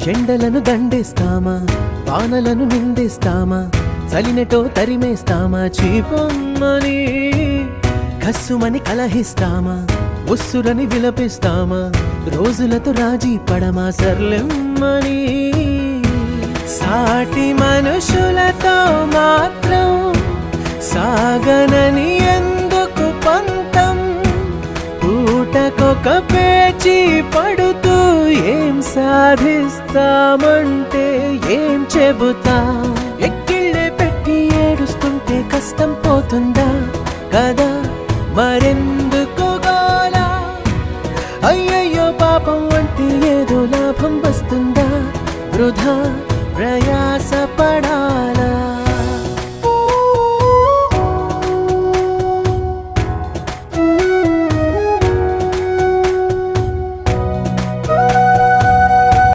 ఎండలను దండేస్తామా, వానలను నిందిస్తామా, చలినటో తరిమేస్తామా, చీపొమ్మని కస్సుమని కలహిస్తామా, ఉస్సురని విలపిస్తామా, రోజులతో రాజీ పడమా, సర్లెమ్మని సాటి మనుషులతో మాత్రం సాగనని ఎందుకు పంతం, పూటకొక పేచి పడుతూ ఏం సాధిస్తామంటే ఏం చెబుతాం, ఎక్కిళ్ళే పెట్టి ఏడుస్తుంటే కష్టం పోతుందా కదా, మరెందుకు గోలా, అయ్యయ్యో పాపం అంటే ఏదో లాభం వస్తుందా, వృధా ప్రయా